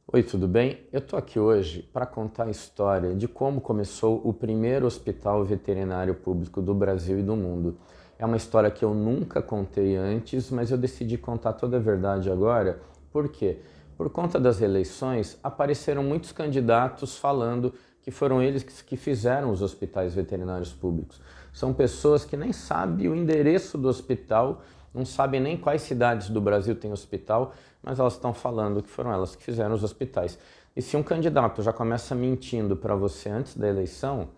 Oi, tudo bem? Eu tô aqui hoje para contar a história de como começou o primeiro hospital veterinário público do Brasil e do mundo. É uma história que eu nunca contei antes, mas eu decidi contar toda a verdade agora. Por quê? Por conta das eleições, apareceram muitos candidatos falando que foram eles que fizeram os hospitais veterinários públicos. São pessoas que nem sabem o endereço do hospital, não sabem nem quais cidades do Brasil tem hospital, mas elas estão falando que foram elas que fizeram os hospitais. E se um candidato já começa mentindo para você antes da eleição,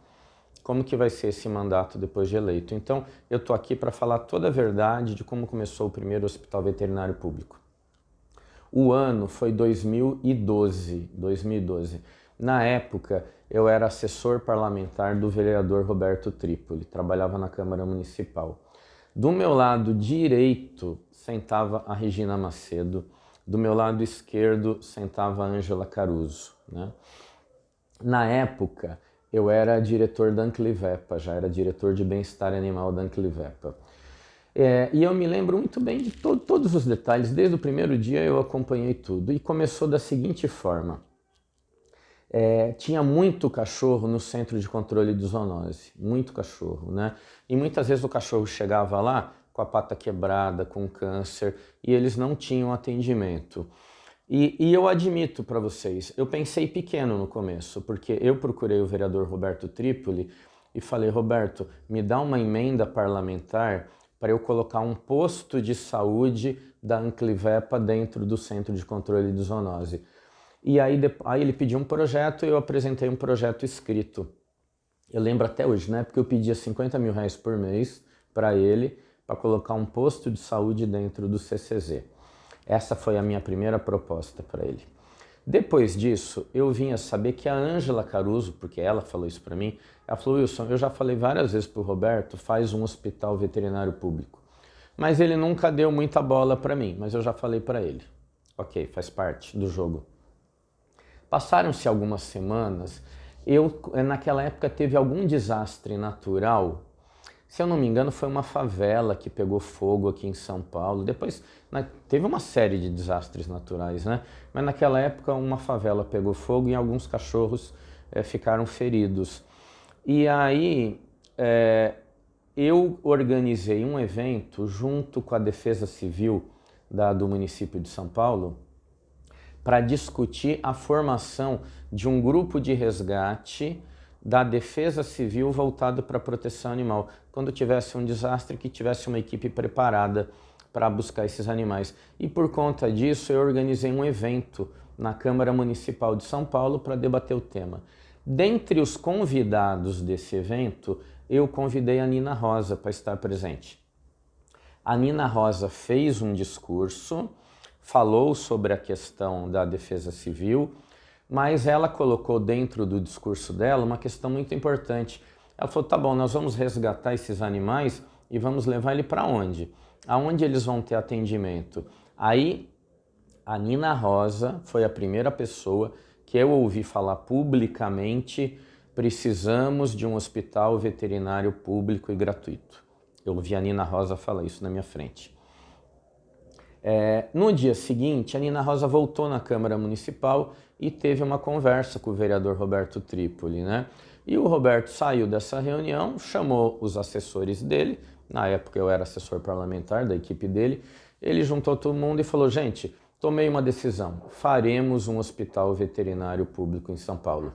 como que vai ser esse mandato depois de eleito? Então, eu estou aqui para falar toda a verdade de como começou o primeiro hospital veterinário público. O ano foi 2012. Na época, eu era assessor parlamentar do vereador Roberto Trípoli, trabalhava na Câmara Municipal. Do meu lado direito sentava a Regina Macedo, do meu lado esquerdo sentava a Ângela Caruso, né? Na época, eu era diretor da Anclivepa, já era diretor de bem-estar animal da Anclivepa. E eu me lembro muito bem de todos os detalhes, desde o primeiro dia eu acompanhei tudo. E começou da seguinte forma: tinha muito cachorro no centro de controle de zoonose, muito cachorro, né? E muitas vezes o cachorro chegava lá com a pata quebrada, com câncer, e eles não tinham atendimento. E eu admito para vocês, eu pensei pequeno no começo, porque eu procurei o vereador Roberto Trípoli e falei: Roberto, me dá uma emenda parlamentar para eu colocar um posto de saúde da Anclivepa dentro do Centro de Controle de Zoonose. E aí ele pediu um projeto e eu apresentei um projeto escrito. Eu lembro até hoje, né? Porque eu pedia 50 mil reais por mês para ele, para colocar um posto de saúde dentro do CCZ. Essa foi a minha primeira proposta para ele. Depois disso, eu vim a saber que a Ângela Caruso, porque ela falou isso para mim, ela falou: Wilson, eu já falei várias vezes para o Roberto, faz um hospital veterinário público. Mas ele nunca deu muita bola para mim, mas eu já falei para ele. Ok, faz parte do jogo. Passaram-se algumas semanas, naquela época teve algum desastre natural. Se eu não me engano, foi uma favela que pegou fogo aqui em São Paulo. Depois teve uma série de desastres naturais, né? Mas naquela época uma favela pegou fogo e alguns cachorros ficaram feridos. E aí eu organizei um evento junto com a Defesa Civil do município de São Paulo para discutir a formação de um grupo de resgate da Defesa Civil voltado para a proteção animal. Quando tivesse um desastre, que tivesse uma equipe preparada para buscar esses animais. E por conta disso, eu organizei um evento na Câmara Municipal de São Paulo para debater o tema. Dentre os convidados desse evento, eu convidei a Nina Rosa para estar presente. A Nina Rosa fez um discurso, falou sobre a questão da Defesa Civil, mas ela colocou dentro do discurso dela uma questão muito importante. Ela falou: tá bom, nós vamos resgatar esses animais e vamos levar ele para onde? Aonde eles vão ter atendimento? Aí a Nina Rosa foi a primeira pessoa que eu ouvi falar publicamente: precisamos de um hospital veterinário público e gratuito. Eu ouvi a Nina Rosa falar isso na minha frente. No dia seguinte, a Nina Rosa voltou na Câmara Municipal e teve uma conversa com o vereador Roberto Trípoli, né? E o Roberto saiu dessa reunião, chamou os assessores dele, na época eu era assessor parlamentar da equipe dele, ele juntou todo mundo e falou: gente, tomei uma decisão, faremos um hospital veterinário público em São Paulo.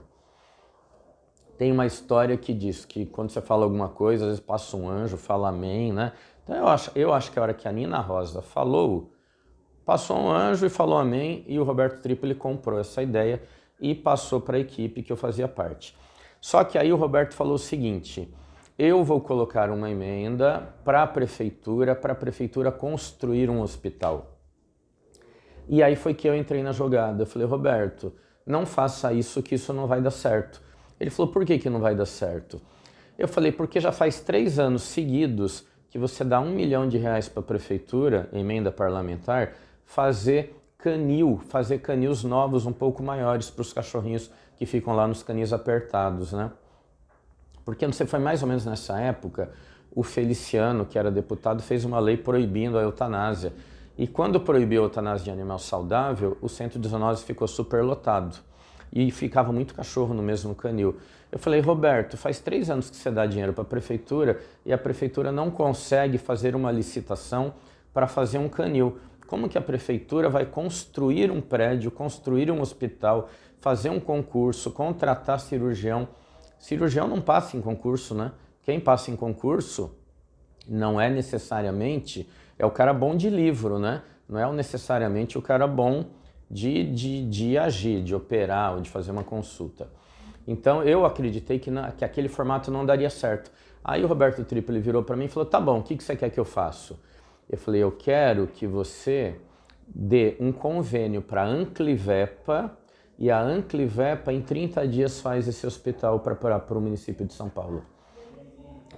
Tem uma história que diz que quando você fala alguma coisa, às vezes passa um anjo, fala amém, né? Então eu acho que a hora que a Nina Rosa falou, passou um anjo e falou amém, e o Roberto Trípoli comprou essa ideia e passou para a equipe que eu fazia parte. Só que aí o Roberto falou o seguinte: eu vou colocar uma emenda para a prefeitura construir um hospital. E aí foi que eu entrei na jogada. Eu falei: Roberto, não faça isso, que isso não vai dar certo. Ele falou: por que não vai dar certo? Eu falei: porque já faz 3 anos seguidos que você dá R$1 milhão para a prefeitura, emenda parlamentar, fazer canis novos um pouco maiores para os cachorrinhos que ficam lá nos canis apertados, né? Porque não sei, foi mais ou menos nessa época, o Feliciano, que era deputado, fez uma lei proibindo a eutanásia. E quando proibiu a eutanásia de animal saudável, o centro de zoonose ficou superlotado. E ficava muito cachorro no mesmo canil. Eu falei, Roberto, faz 3 anos que você dá dinheiro para a prefeitura e a prefeitura não consegue fazer uma licitação para fazer um canil. Como que a prefeitura vai construir um prédio, construir um hospital, fazer um concurso, contratar cirurgião? Cirurgião não passa em concurso, né? Quem passa em concurso não é necessariamente o cara bom de livro, né? Não é necessariamente o cara bom de agir, de operar ou de fazer uma consulta. Então eu acreditei que aquele formato não daria certo. Aí o Roberto Tripoli virou para mim e falou, tá bom, o que você quer que eu faça? Eu falei, eu quero que você dê um convênio para a Anclivepa e a Anclivepa em 30 dias faz esse hospital para o município de São Paulo.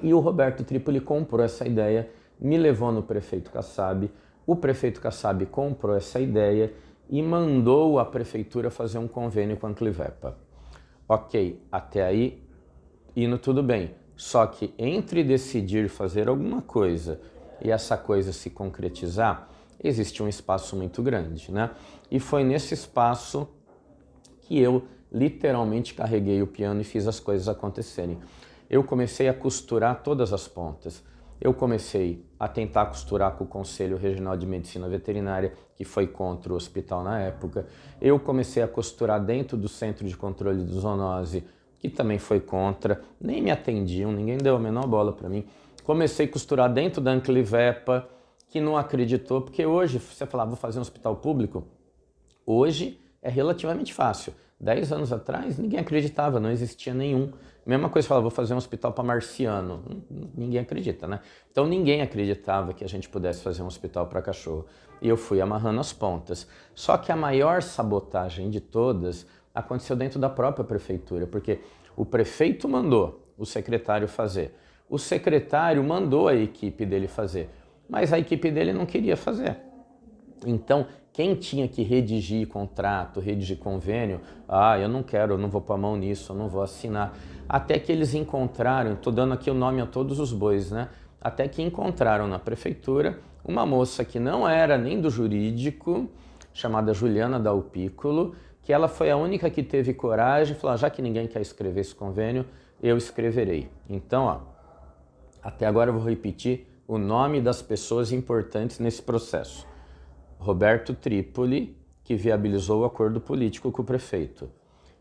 E o Roberto Tripoli comprou essa ideia, me levou no prefeito Kassab, o prefeito Kassab comprou essa ideia e mandou a prefeitura fazer um convênio com a Anclivepa. Ok, até aí indo tudo bem. Só que entre decidir fazer alguma coisa e essa coisa se concretizar, existe um espaço muito grande, né? E foi nesse espaço que eu literalmente carreguei o piano e fiz as coisas acontecerem. Eu comecei a costurar todas as pontas. Eu comecei a tentar costurar com o Conselho Regional de Medicina Veterinária, que foi contra o hospital na época. Eu comecei a costurar dentro do Centro de Controle de Zoonose, que também foi contra. Nem me atendiam, ninguém deu a menor bola para mim. Comecei a costurar dentro da Anclivepa, que não acreditou, porque hoje, você falava, vou fazer um hospital público, hoje é relativamente fácil. 10 anos atrás, ninguém acreditava, não existia nenhum. Mesma coisa, falava, vou fazer um hospital para marciano. Ninguém acredita, né? Então ninguém acreditava que a gente pudesse fazer um hospital para cachorro. E eu fui amarrando as pontas. Só que a maior sabotagem de todas aconteceu dentro da própria prefeitura, porque o prefeito mandou o secretário fazer. O secretário mandou a equipe dele fazer, mas a equipe dele não queria fazer. Então, quem tinha que redigir contrato, redigir convênio, eu não quero, eu não vou pôr a mão nisso, eu não vou assinar. Até que eles encontraram, estou dando aqui o nome a todos os bois, né? Até que encontraram na prefeitura uma moça que não era nem do jurídico, chamada Juliana Dalpículo, que ela foi a única que teve coragem e falou, já que ninguém quer escrever esse convênio, eu escreverei. Então, até agora eu vou repetir o nome das pessoas importantes nesse processo. Roberto Tripoli, que viabilizou o acordo político com o prefeito.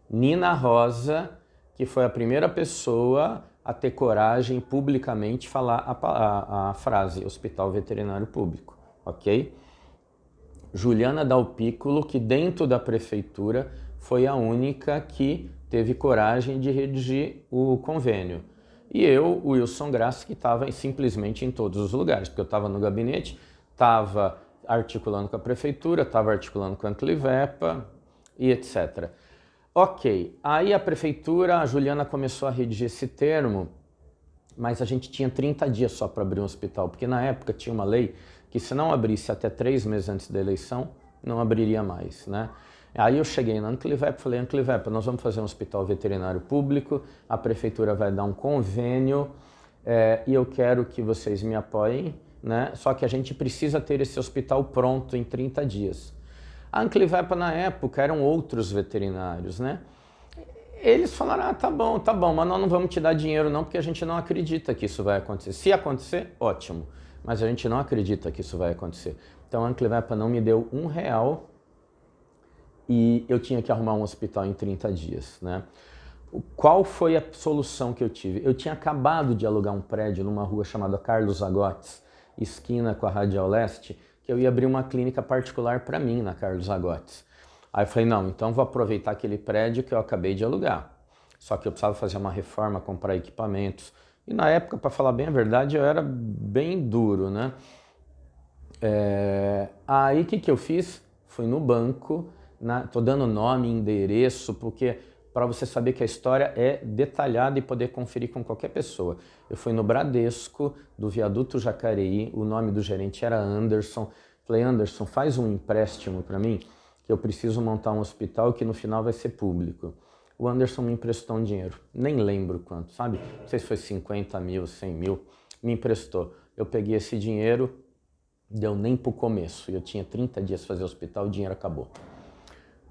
Nina Rosa, que foi a primeira pessoa a ter coragem publicamente falar a frase Hospital Veterinário Público, ok? Juliana Dalpículo, que dentro da prefeitura foi a única que teve coragem de redigir o convênio. E eu, o Wilson Graça, que estava simplesmente em todos os lugares, porque eu estava no gabinete, estava articulando com a prefeitura, estava articulando com a Anclivepa e etc. Ok, aí a prefeitura, a Juliana começou a redigir esse termo, mas a gente tinha 30 dias só para abrir um hospital, porque na época tinha uma lei que se não abrisse até 3 meses antes da eleição, não abriria mais, né? Aí eu cheguei na Anclivepa e falei, Anclivepa, nós vamos fazer um hospital veterinário público, a prefeitura vai dar um convênio e eu quero que vocês me apoiem, né? Só que a gente precisa ter esse hospital pronto em 30 dias. A Anclivepa, na época, eram outros veterinários, né? Eles falaram, tá bom, mas nós não vamos te dar dinheiro não, porque a gente não acredita que isso vai acontecer. Se acontecer, ótimo, mas a gente não acredita que isso vai acontecer. Então a Anclivepa não me deu R$1 e eu tinha que arrumar um hospital em 30 dias, né? Qual foi a solução que eu tive? Eu tinha acabado de alugar um prédio numa rua chamada Carlos Agotes, esquina com a Radial Leste, que eu ia abrir uma clínica particular para mim na Carlos Agotes. Aí eu falei, não, então vou aproveitar aquele prédio que eu acabei de alugar. Só que eu precisava fazer uma reforma, comprar equipamentos. E na época, para falar bem a verdade, eu era bem duro, né? Aí o que eu fiz? Fui no banco, tô dando nome, endereço, porque para você saber que a história é detalhada e poder conferir com qualquer pessoa. Eu fui no Bradesco, do Viaduto Jacareí, o nome do gerente era Anderson. Falei, Anderson, faz um empréstimo para mim, que eu preciso montar um hospital que no final vai ser público. O Anderson me emprestou um dinheiro, nem lembro quanto, sabe? Não sei se foi 50 mil, 100 mil, me emprestou. Eu peguei esse dinheiro Deu nem pro começo. Eu tinha 30 dias para fazer o hospital, o dinheiro acabou.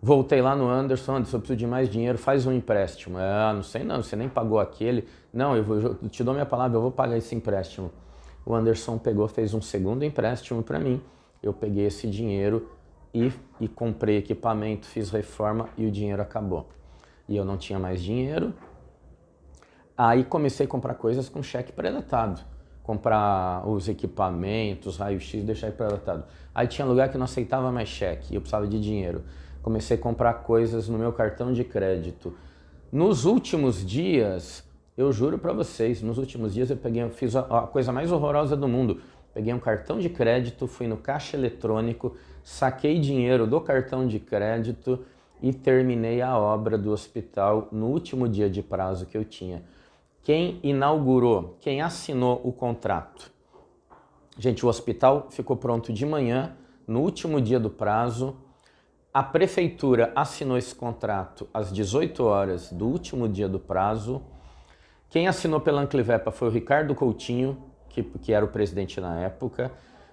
Voltei lá no Anderson, eu preciso de mais dinheiro, faz um empréstimo. Não sei não, você nem pagou aquele. Não, eu te dou minha palavra, eu vou pagar esse empréstimo. O Anderson pegou, fez um segundo empréstimo para mim. Eu peguei esse dinheiro e comprei equipamento, fiz reforma e o dinheiro acabou. E eu não tinha mais dinheiro. Aí comecei a comprar coisas com cheque pré-datado. Comprar os equipamentos, raio-x, deixar pré-datado. Aí tinha lugar que não aceitava mais cheque e eu precisava de dinheiro. Comecei a comprar coisas no meu cartão de crédito. Nos últimos dias, eu juro para vocês, nos últimos dias eu fiz a coisa mais horrorosa do mundo. Peguei um cartão de crédito, fui no caixa eletrônico, saquei dinheiro do cartão de crédito e terminei a obra do hospital no último dia de prazo que eu tinha. Quem inaugurou, quem assinou o contrato? Gente, o hospital ficou pronto de manhã, no último dia do prazo. A prefeitura assinou esse contrato às 18 horas do último dia do prazo. Quem assinou pela Anclivepa foi o Ricardo Coutinho, que era o presidente na época,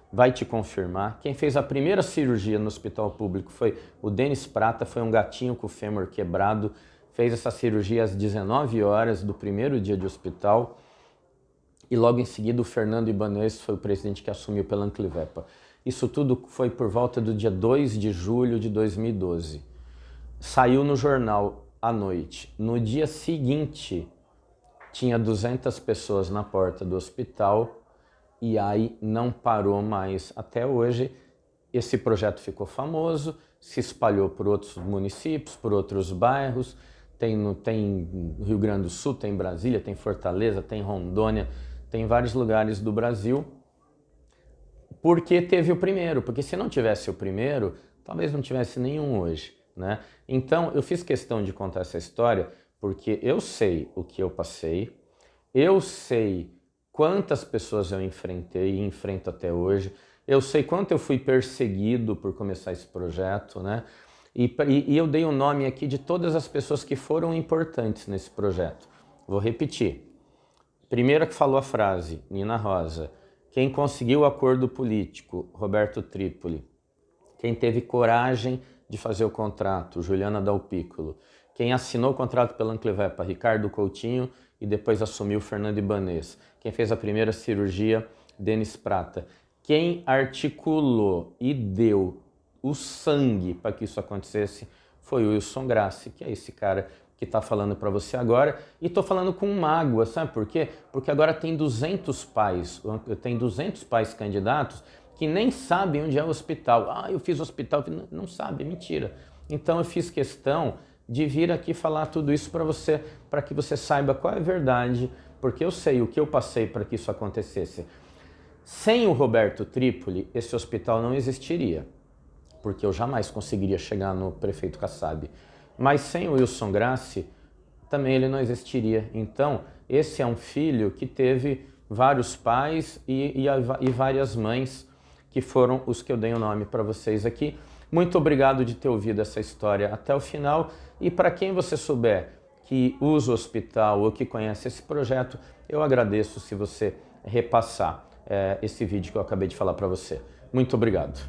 vai te confirmar. Quem fez a primeira cirurgia no hospital público foi o Denis Prata, foi um gatinho com o fêmur quebrado, fez essa cirurgia às 19 horas do primeiro dia de hospital. E logo em seguida o Fernando Ibanez foi o presidente que assumiu pela Anclivepa. Isso tudo foi por volta do dia 2 de julho de 2012. Saiu no jornal à noite. No dia seguinte, tinha 200 pessoas na porta do hospital e aí não parou mais. Até hoje, esse projeto ficou famoso, se espalhou por outros municípios, por outros bairros. Tem Rio Grande do Sul, tem Brasília, tem Fortaleza, tem Rondônia, tem vários lugares do Brasil. Porque teve o primeiro, porque se não tivesse o primeiro, talvez não tivesse nenhum hoje, né? Então, eu fiz questão de contar essa história porque eu sei o que eu passei, eu sei quantas pessoas eu enfrentei e enfrento até hoje, eu sei quanto eu fui perseguido por começar esse projeto, né? E eu dei o nome aqui de todas as pessoas que foram importantes nesse projeto. Vou repetir. Primeira que falou a frase, Nina Rosa. Quem conseguiu o acordo político, Roberto Trípoli. Quem teve coragem de fazer o contrato, Juliana Dal Piccolo. Quem assinou o contrato pela Anclivepa, Ricardo Coutinho, e depois assumiu Fernando Ibanez. Quem fez a primeira cirurgia, Denis Prata. Quem articulou e deu o sangue para que isso acontecesse foi o Wilson Grassi, que é esse cara que está falando para você agora, e estou falando com mágoa, sabe por quê? Porque agora tem 200 pais, tem 200 pais candidatos que nem sabem onde é o hospital. Eu fiz hospital, não sabe, é mentira. Então eu fiz questão de vir aqui falar tudo isso para que você saiba qual é a verdade, porque eu sei o que eu passei para que isso acontecesse. Sem o Roberto Trípoli, esse hospital não existiria, porque eu jamais conseguiria chegar no prefeito Kassab. Mas sem o Wilson Grassi, também ele não existiria. Então, esse é um filho que teve vários pais e várias mães, que foram os que eu dei o nome para vocês aqui. Muito obrigado de ter ouvido essa história até o final. E para quem você souber que usa o hospital ou que conhece esse projeto, eu agradeço se você repassar esse vídeo que eu acabei de falar para você. Muito obrigado.